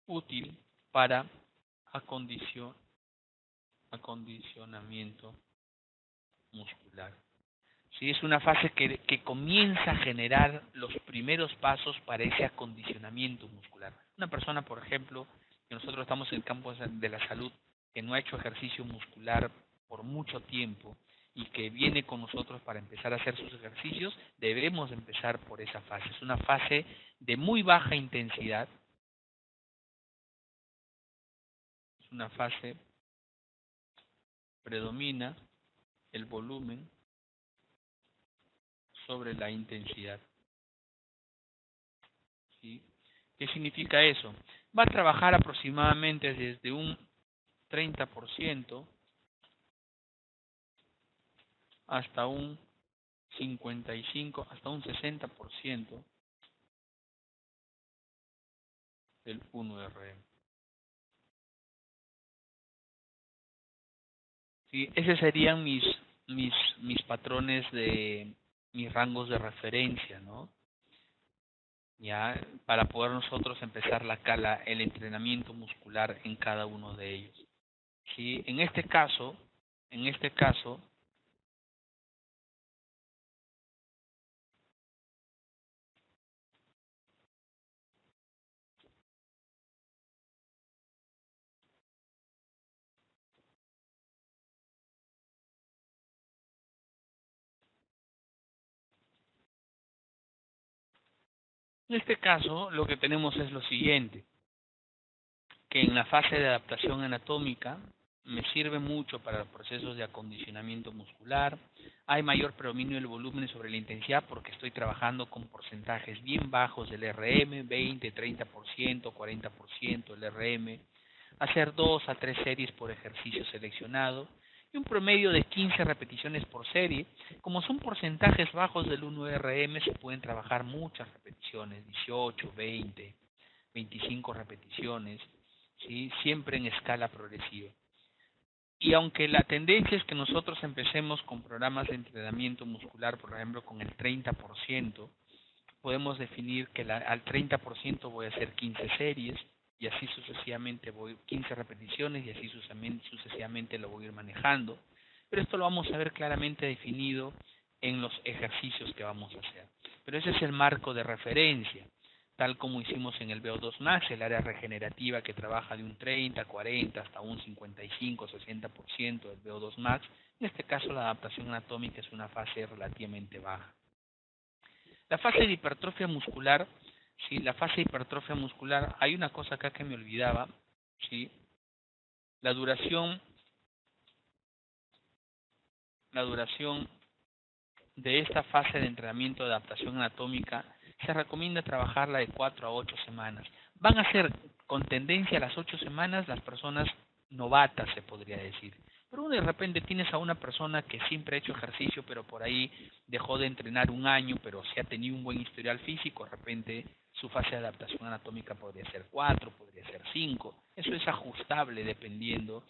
útil para acondicionamiento muscular. ¿sí? Es una fase que comienza a generar los primeros pasos para ese acondicionamiento muscular. Una persona, por ejemplo, que nosotros estamos en el campo de la salud, que no ha hecho ejercicio muscular por mucho tiempo y que viene con nosotros para empezar a hacer sus ejercicios, debemos empezar por esa fase. Es una fase de muy baja intensidad, es una fase, predomina el volumen sobre la intensidad. ¿Sí? ¿Qué significa eso? Va a trabajar aproximadamente desde un 30% hasta un 55, hasta un 60% del 1RM. ¿Sí? Esos serían mis patrones de mis rangos de referencia, ¿no? Ya, para poder nosotros empezar el entrenamiento muscular en cada uno de ellos. ¿Sí? En este caso, lo que tenemos es lo siguiente, que en la fase de adaptación anatómica me sirve mucho para los procesos de acondicionamiento muscular. Hay mayor predominio del volumen sobre la intensidad porque estoy trabajando con porcentajes bien bajos del RM, 20, 30%, 40% del RM. Hacer 2 a 3 series por ejercicio seleccionado y un promedio de 15 repeticiones por serie. Como son porcentajes bajos del 1RM, se pueden trabajar muchas repeticiones, 18, 20, 25 repeticiones, ¿sí? Siempre en escala progresiva. Y aunque la tendencia es que nosotros empecemos con programas de entrenamiento muscular, por ejemplo, con el 30%, podemos definir que al 30% voy a hacer 15 series y así sucesivamente voy 15 repeticiones y así sucesivamente lo voy a ir manejando. Pero esto lo vamos a ver claramente definido en los ejercicios que vamos a hacer. Pero ese es el marco de referencia, tal como hicimos en el VO2 Max, el área regenerativa que trabaja de un 30, 40 hasta un 55, 60% del VO2 Max. En este caso la adaptación anatómica es una fase relativamente baja. La fase de hipertrofia muscular, ¿sí? La fase de hipertrofia muscular, hay una cosa acá que me olvidaba, ¿sí? La duración de esta fase de entrenamiento de adaptación anatómica se recomienda trabajarla de 4 a 8 semanas. Van a ser con tendencia a las 8 semanas las personas novatas, se podría decir. Pero de repente tienes a una persona que siempre ha hecho ejercicio, pero por ahí dejó de entrenar un año, pero si ha tenido un buen historial físico, de repente su fase de adaptación anatómica podría ser 4, podría ser 5. Eso es ajustable dependiendo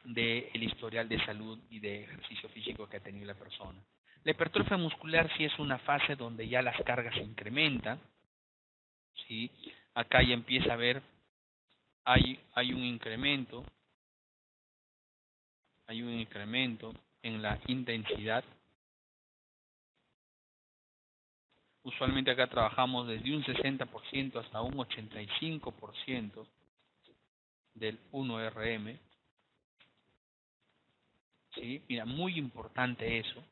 del historial de salud y de ejercicio físico que ha tenido la persona. La hipertrofia muscular sí es una fase donde ya las cargas se incrementan, ¿sí? Acá ya empieza a haber, hay un incremento en la intensidad. Usualmente acá trabajamos desde un 60% hasta un 85% del 1RM, ¿sí? Mira, muy importante eso,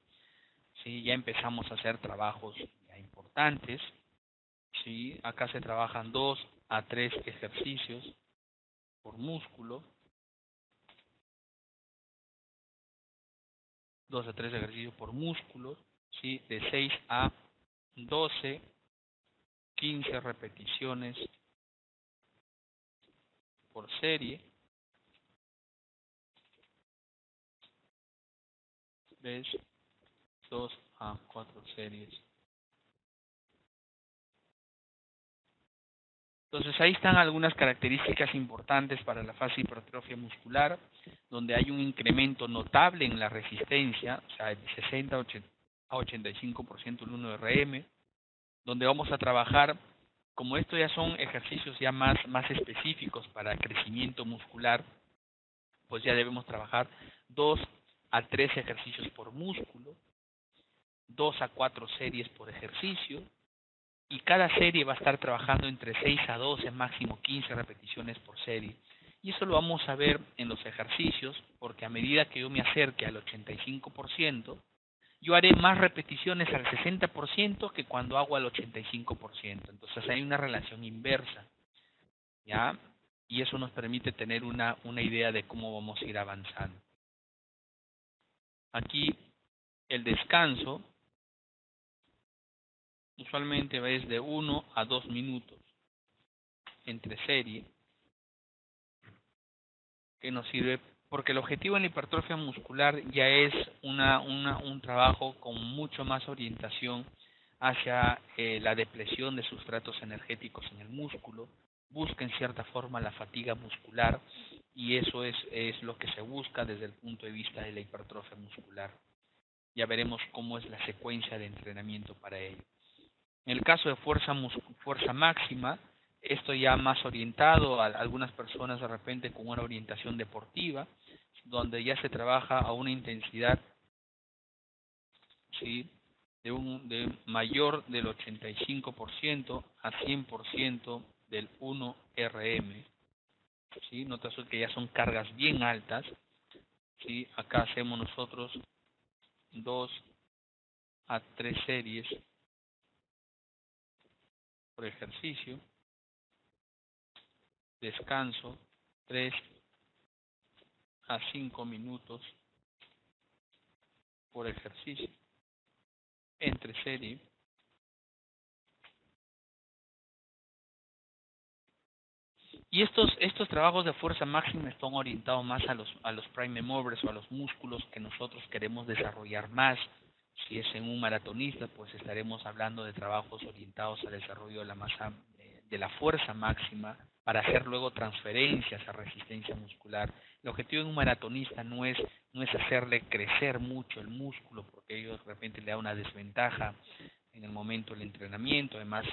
¿sí? Ya empezamos a hacer trabajos ya importantes, ¿sí? Acá se trabajan 2 a 3 ejercicios por músculo, 2 a 3 ejercicios por músculo, ¿sí? De 6 a 12, 15 repeticiones por serie, 3, 2 a 4 series. Entonces ahí están algunas características importantes para la fase de hipertrofia muscular, donde hay un incremento notable en la resistencia, o sea, de 60 a 85% el 1RM, donde vamos a trabajar, como esto ya son ejercicios ya más específicos para crecimiento muscular, pues ya debemos trabajar 2 a 3 ejercicios por músculo. 2 a 4 series por ejercicio, y cada serie va a estar trabajando entre 6 a 12, máximo 15 repeticiones por serie. Y eso lo vamos a ver en los ejercicios, porque a medida que yo me acerque al 85%, yo haré más repeticiones al 60% que cuando hago al 85%. Entonces hay una relación inversa, ¿ya? Y eso nos permite tener una idea de cómo vamos a ir avanzando. Aquí el descanso usualmente es de 1 a 2 minutos entre serie, que nos sirve porque el objetivo en la hipertrofia muscular ya es un trabajo con mucho más orientación hacia la depresión de sustratos energéticos en el músculo, busca en cierta forma la fatiga muscular, y eso es lo que se busca desde el punto de vista de la hipertrofia muscular. Ya veremos cómo es la secuencia de entrenamiento para ello. En el caso de fuerza máxima, esto ya más orientado a algunas personas de repente con una orientación deportiva, donde ya se trabaja a una intensidad, ¿sí?, de mayor del 85% a 100% del 1RM. ¿Sí? Notas que ya son cargas bien altas. ¿Sí? Acá hacemos nosotros 2 a 3 series por ejercicio, descanso 3 a 5 minutos por ejercicio entre serie. Y estos trabajos de fuerza máxima están orientados más a los prime movers o a los músculos que nosotros queremos desarrollar más. Si es en un maratonista, pues estaremos hablando de trabajos orientados al desarrollo de la masa, de la fuerza máxima, para hacer luego transferencias a resistencia muscular. El objetivo de un maratonista no es hacerle crecer mucho el músculo, porque ello de repente le da una desventaja en el momento del entrenamiento, además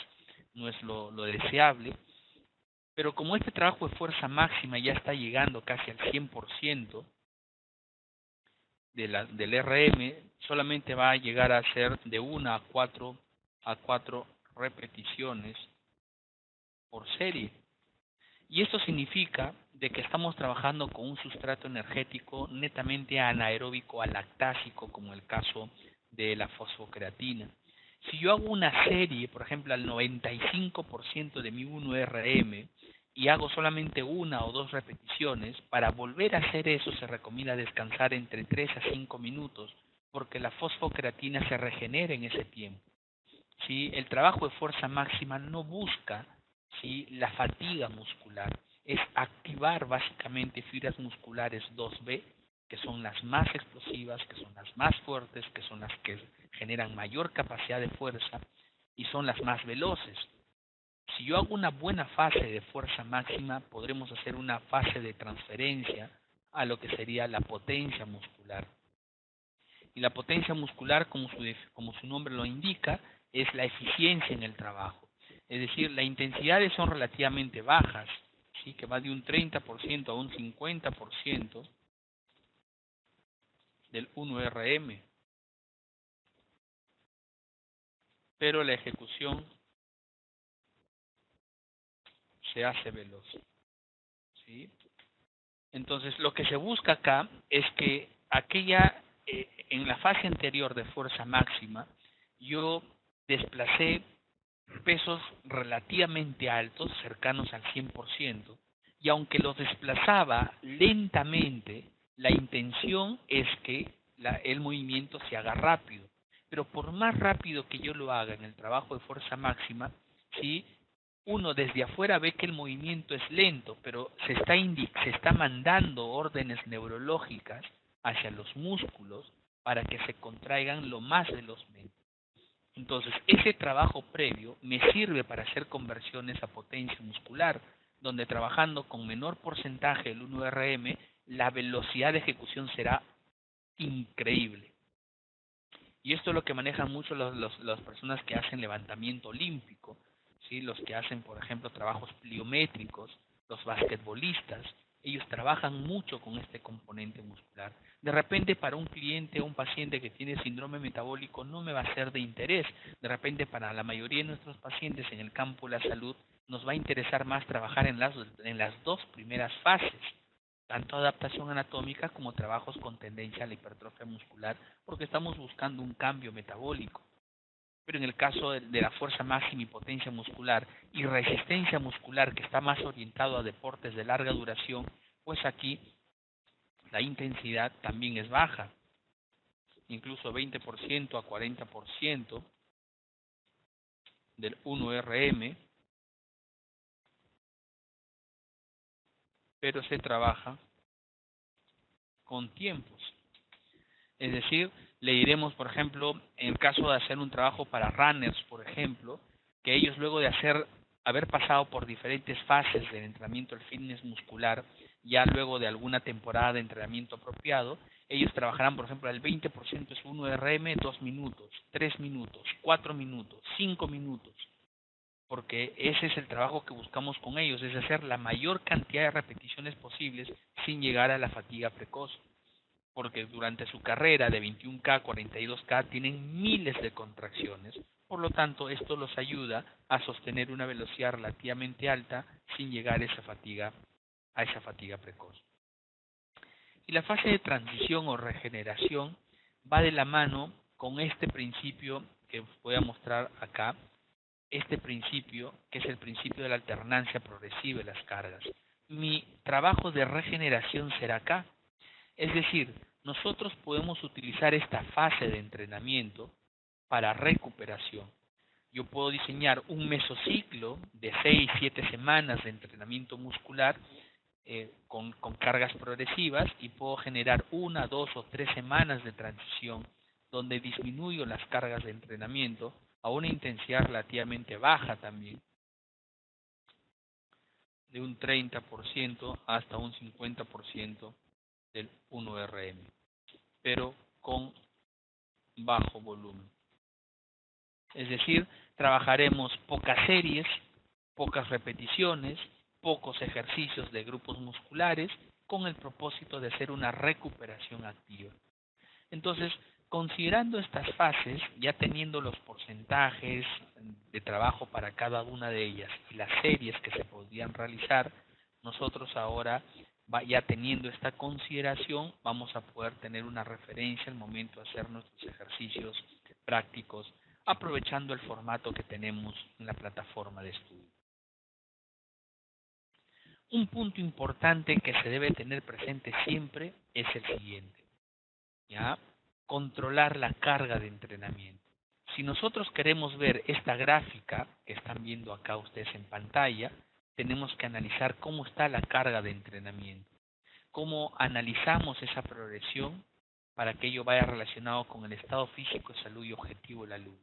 no es lo deseable. Pero como este trabajo de fuerza máxima ya está llegando casi al 100% del RM, solamente va a llegar a ser de 1 a 4 repeticiones por serie. Y esto significa de que estamos trabajando con un sustrato energético netamente anaeróbico a lactásico, como el caso de la fosfocreatina. Si yo hago una serie, por ejemplo, al 95% de mi 1RM, y hago solamente 1 o 2 repeticiones, para volver a hacer eso se recomienda descansar entre 3 a 5 minutos, porque la fosfocreatina se regenera en ese tiempo. ¿Sí? El trabajo de fuerza máxima no busca, ¿sí?, la fatiga muscular, es activar básicamente fibras musculares 2B, que son las más explosivas, que son las más fuertes, que son las que generan mayor capacidad de fuerza y son las más veloces. Si yo hago una buena fase de fuerza máxima, podremos hacer una fase de transferencia a lo que sería la potencia muscular. Y la potencia muscular, como su nombre lo indica, es la eficiencia en el trabajo. Es decir, las intensidades son relativamente bajas, ¿sí?, que va de un 30% a un 50% del 1RM. Pero la ejecución se hace veloz, ¿sí? Entonces, lo que se busca acá es que en la fase anterior de fuerza máxima, yo desplacé pesos relativamente altos, cercanos al 100%, y aunque los desplazaba lentamente, la intención es que el movimiento se haga rápido. Pero por más rápido que yo lo haga en el trabajo de fuerza máxima, ¿sí?, uno desde afuera ve que el movimiento es lento, pero se está mandando órdenes neurológicas hacia los músculos para que se contraigan lo más velozmente. Entonces, ese trabajo previo me sirve para hacer conversiones a potencia muscular, donde trabajando con menor porcentaje del 1RM, la velocidad de ejecución será increíble. Y esto es lo que manejan mucho las personas que hacen levantamiento olímpico, ¿sí?, los que hacen, por ejemplo, trabajos pliométricos, los basquetbolistas. ellos trabajan mucho con este componente muscular. De repente para un cliente o un paciente que tiene síndrome metabólico no me va a ser de interés. De repente para la mayoría de nuestros pacientes en el campo de la salud nos va a interesar más trabajar en las dos primeras fases, tanto adaptación anatómica como trabajos con tendencia a la hipertrofia muscular, porque estamos buscando un cambio metabólico. Pero en el caso de la fuerza máxima y potencia muscular y resistencia muscular, que está más orientado a deportes de larga duración, pues aquí la intensidad también es baja, incluso 20% a 40% del 1RM, pero se trabaja con tiempos. Es decir, le diremos, por ejemplo, en el caso de hacer un trabajo para runners, por ejemplo, que ellos luego de haber pasado por diferentes fases del entrenamiento del fitness muscular, ya luego de alguna temporada de entrenamiento apropiado, ellos trabajarán, por ejemplo, el 20% es 1RM, 2 minutos, 3 minutos, 4 minutos, 5 minutos, porque ese es el trabajo que buscamos con ellos, es hacer la mayor cantidad de repeticiones posibles sin llegar a la fatiga precoz, porque durante su carrera de 21K, 42K tienen miles de contracciones, por lo tanto esto los ayuda a sostener una velocidad relativamente alta sin llegar a esa fatiga precoz. Y la fase de transición o regeneración va de la mano con este principio que voy a mostrar acá, este principio que es el principio de la alternancia progresiva de las cargas. Mi trabajo de regeneración será acá, es decir, nosotros podemos utilizar esta fase de entrenamiento para recuperación. Yo puedo diseñar un mesociclo de 6-7 semanas de entrenamiento muscular con cargas progresivas y puedo generar 1, 2 o 3 semanas de transición donde disminuyo las cargas de entrenamiento a una intensidad relativamente baja también, de un 30% hasta un 50% del 1RM, pero con bajo volumen. Es decir, trabajaremos pocas series, pocas repeticiones, pocos ejercicios de grupos musculares con el propósito de hacer una recuperación activa. Entonces, considerando estas fases, ya teniendo los porcentajes de trabajo para cada una de ellas y las series que se podrían realizar, nosotros ahora, ya teniendo esta consideración, vamos a poder tener una referencia al momento de hacer nuestros ejercicios prácticos, aprovechando el formato que tenemos en la plataforma de estudio. Un punto importante que se debe tener presente siempre es el siguiente, ¿ya? Controlar la carga de entrenamiento. Si nosotros queremos ver esta gráfica que están viendo acá ustedes en pantalla, tenemos que analizar cómo está la carga de entrenamiento, cómo analizamos esa progresión para que ello vaya relacionado con el estado físico de salud y objetivo del alumno.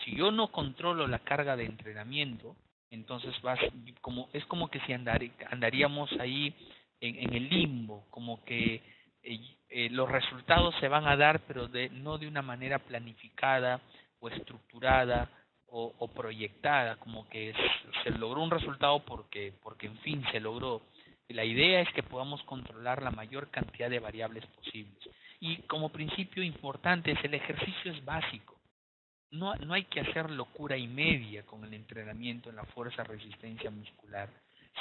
Si yo no controlo la carga de entrenamiento, entonces es como que si andaríamos ahí en el limbo, como que los resultados se van a dar, pero no de una manera planificada o estructurada o proyectada, como que se logró un resultado porque en fin se logró. La idea es que podamos controlar la mayor cantidad de variables posibles. Y como principio importante es el ejercicio es básico. No hay que hacer locura y media con el entrenamiento en la fuerza resistencia muscular.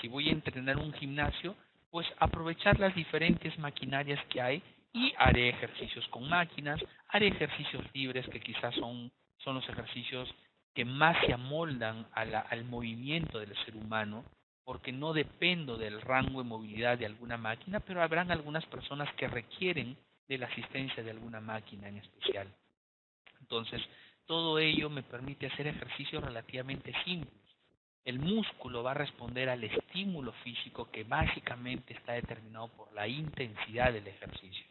Si voy a entrenar un gimnasio, pues aprovechar las diferentes maquinarias que hay y haré ejercicios con máquinas, haré ejercicios libres que quizás son los ejercicios que más se amoldan al movimiento del ser humano, porque no dependo del rango de movilidad de alguna máquina, pero habrán algunas personas que requieren de la asistencia de alguna máquina en especial. Entonces, todo ello me permite hacer ejercicios relativamente simples. El músculo va a responder al estímulo físico que básicamente está determinado por la intensidad del ejercicio.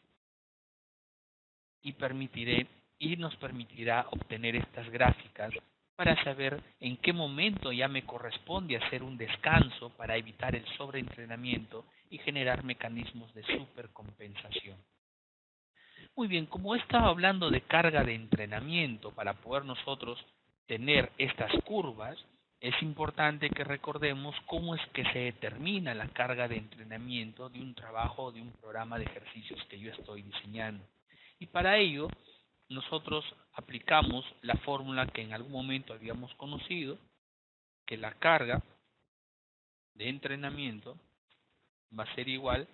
Y nos permitirá obtener estas gráficas para saber en qué momento ya me corresponde hacer un descanso para evitar el sobreentrenamiento y generar mecanismos de supercompensación. Muy bien, como estaba hablando de carga de entrenamiento para poder nosotros tener estas curvas, es importante que recordemos cómo es que se determina la carga de entrenamiento de un trabajo o de un programa de ejercicios que yo estoy diseñando. Y para ello, nosotros aplicamos la fórmula que en algún momento habíamos conocido, que la carga de entrenamiento va a ser igual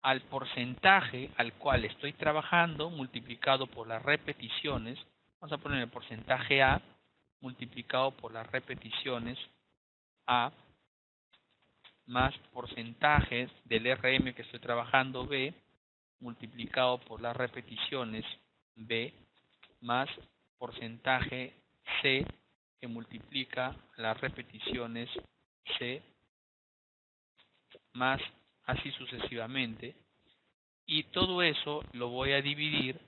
al porcentaje al cual estoy trabajando multiplicado por las repeticiones. Vamos a poner el porcentaje A multiplicado por las repeticiones A más porcentajes del RM que estoy trabajando B multiplicado por las repeticiones B más porcentaje C que multiplica las repeticiones C más así sucesivamente, y todo eso lo voy a dividir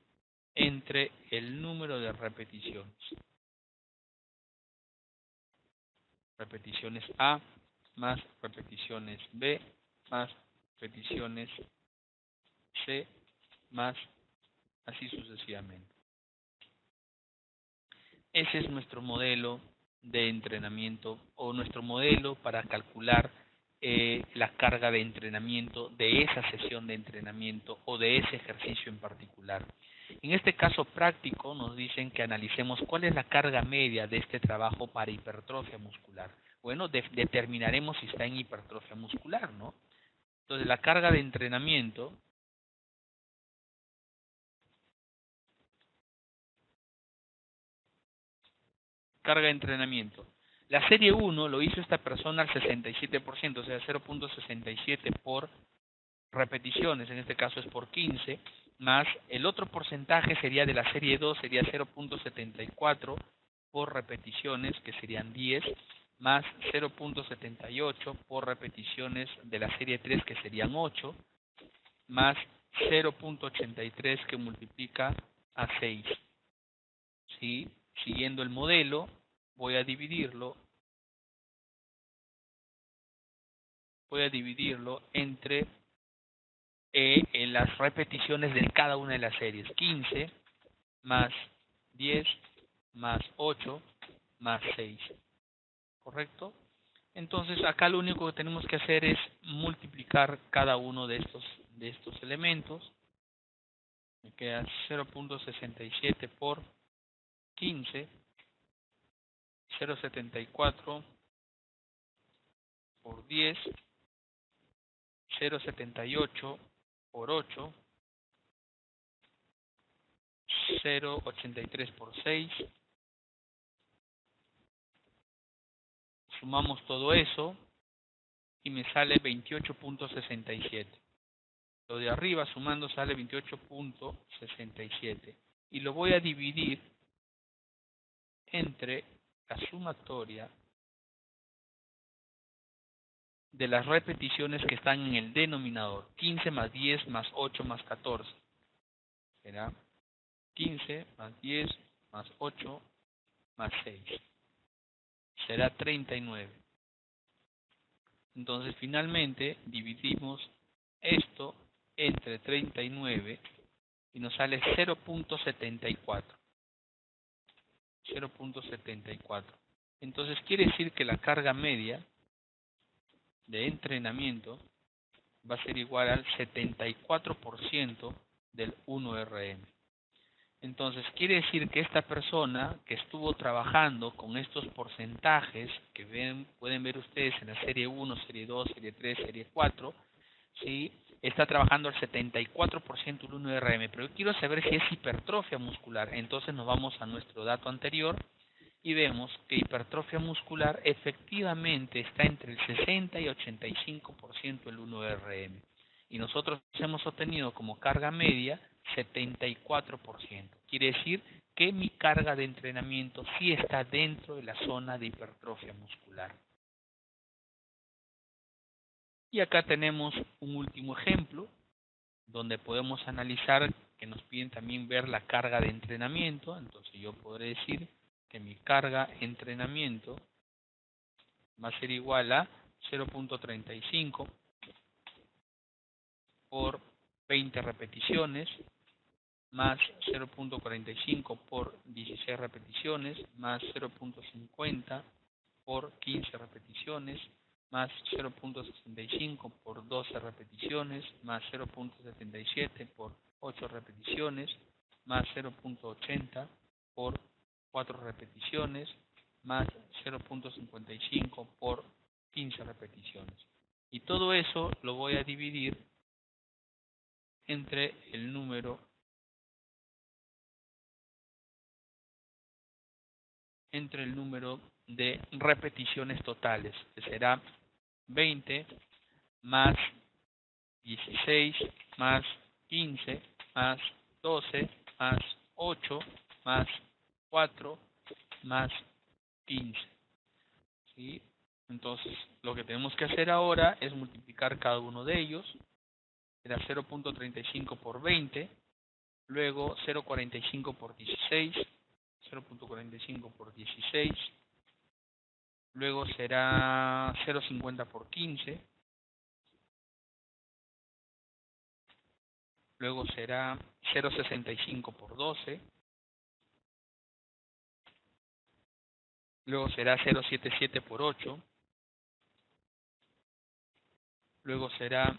entre el número de repeticiones. Repeticiones A más repeticiones B más repeticiones C más así sucesivamente. Ese es nuestro modelo de entrenamiento o nuestro modelo para calcular la carga de entrenamiento de esa sesión de entrenamiento o de ese ejercicio en particular. En este caso práctico nos dicen que analicemos cuál es la carga media de este trabajo para hipertrofia muscular. Bueno, determinaremos si está en hipertrofia muscular, ¿no? Entonces la carga de entrenamiento La serie 1 lo hizo esta persona al 67%, o sea, 0.67 por repeticiones, en este caso es por 15, más el otro porcentaje sería de la serie 2, sería 0.74 por repeticiones, que serían 10, más 0.78 por repeticiones de la serie 3, que serían 8, más 0.83 que multiplica a 6. ¿Sí? Siguiendo el modelo, voy a dividirlo entre en las repeticiones de cada una de las series. 15 más 10 más 8 más 6. ¿Correcto? Entonces acá lo único que tenemos que hacer es multiplicar cada uno de estos elementos. Me queda 0.67 por 15, 0.74 por 10, 0.78 por 8, 0.83 por 6. Sumamos todo eso y me sale 28.67. Lo de arriba sumando sale 28.67. Y lo voy a dividir entre la sumatoria de las repeticiones que están en el denominador. 15 más 10 más 8 más 14. Será 15 más 10 más 8 más 6. Será 39. Entonces finalmente dividimos esto entre 39 y nos sale 0.74. 0.74. Entonces quiere decir que la carga media de entrenamiento va a ser igual al 74% del 1RM. Entonces quiere decir que esta persona que estuvo trabajando con estos porcentajes que pueden ver ustedes en la serie 1, serie 2, serie 3, serie 4, ¿sí? Está trabajando al 74% del 1RM, pero yo quiero saber si es hipertrofia muscular. Entonces nos vamos a nuestro dato anterior y vemos que hipertrofia muscular efectivamente está entre el 60 y 85% del 1RM. Y nosotros hemos obtenido como carga media 74%. Quiere decir que mi carga de entrenamiento sí está dentro de la zona de hipertrofia muscular. Y acá tenemos un último ejemplo donde podemos analizar, que nos piden también ver la carga de entrenamiento. Entonces yo podré decir que mi carga de entrenamiento va a ser igual a 0.35 por 20 repeticiones más 0.45 por 16 repeticiones más 0.50 por 15 repeticiones, más 0.65 por 12 repeticiones, más 0.77 por 8 repeticiones, más 0.80 por 4 repeticiones, más 0.55 por 15 repeticiones. Y todo eso lo voy a dividir entre el número de repeticiones totales, que será 20 más 16 más 15 más 12 más 8 más 4 más 15. ¿Sí? Entonces, lo que tenemos que hacer ahora es multiplicar cada uno de ellos. Será 0.35 por 20, luego 0.45 por 16, 0.45 por 16, luego será 0.50 por 15, luego será 0.65 por 12, luego será 0.77 por 8, luego será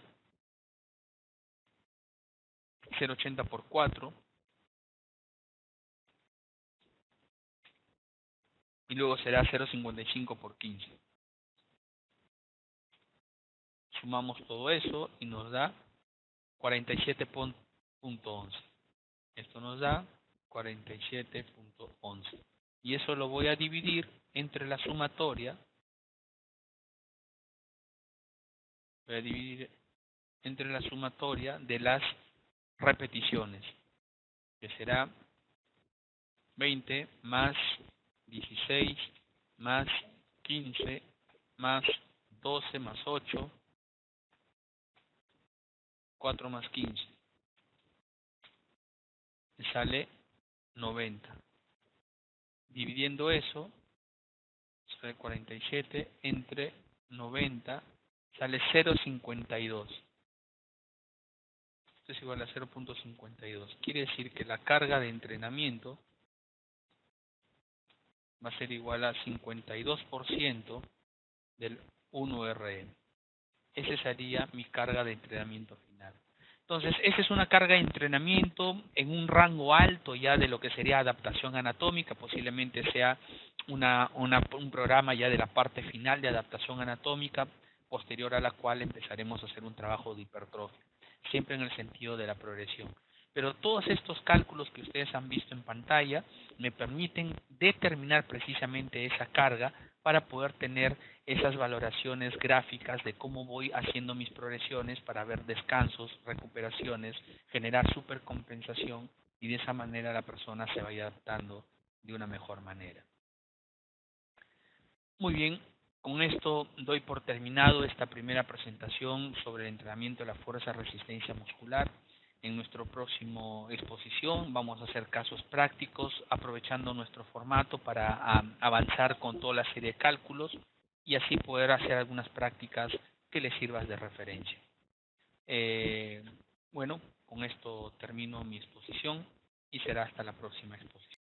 0.80 por 4, y luego será 0.55 por 15. Sumamos todo eso y nos da 47.11. Esto nos da 47.11. Y eso lo voy a dividir entre la sumatoria. Voy a dividir entre la sumatoria de las repeticiones, que será 20 más 16 más 15 más 12 más 8, 4 más 15. Me sale 90. Dividiendo eso, sale 47 entre 90, sale 0.52. Esto es igual a 0.52. Quiere decir que la carga de entrenamiento va a ser igual a 52% del 1RM. Esa sería mi carga de entrenamiento final. Entonces, esa es una carga de entrenamiento en un rango alto ya de lo que sería adaptación anatómica. Posiblemente sea un programa ya de la parte final de adaptación anatómica, posterior a la cual empezaremos a hacer un trabajo de hipertrofia, siempre en el sentido de la progresión. Pero todos estos cálculos que ustedes han visto en pantalla me permiten determinar precisamente esa carga para poder tener esas valoraciones gráficas de cómo voy haciendo mis progresiones para ver descansos, recuperaciones, generar supercompensación, y de esa manera la persona se vaya adaptando de una mejor manera. Muy bien, con esto doy por terminado esta primera presentación sobre el entrenamiento de la fuerza y resistencia muscular. En nuestra próxima exposición vamos a hacer casos prácticos aprovechando nuestro formato para avanzar con toda la serie de cálculos y así poder hacer algunas prácticas que les sirvan de referencia. Bueno, con esto termino mi exposición y será hasta la próxima exposición.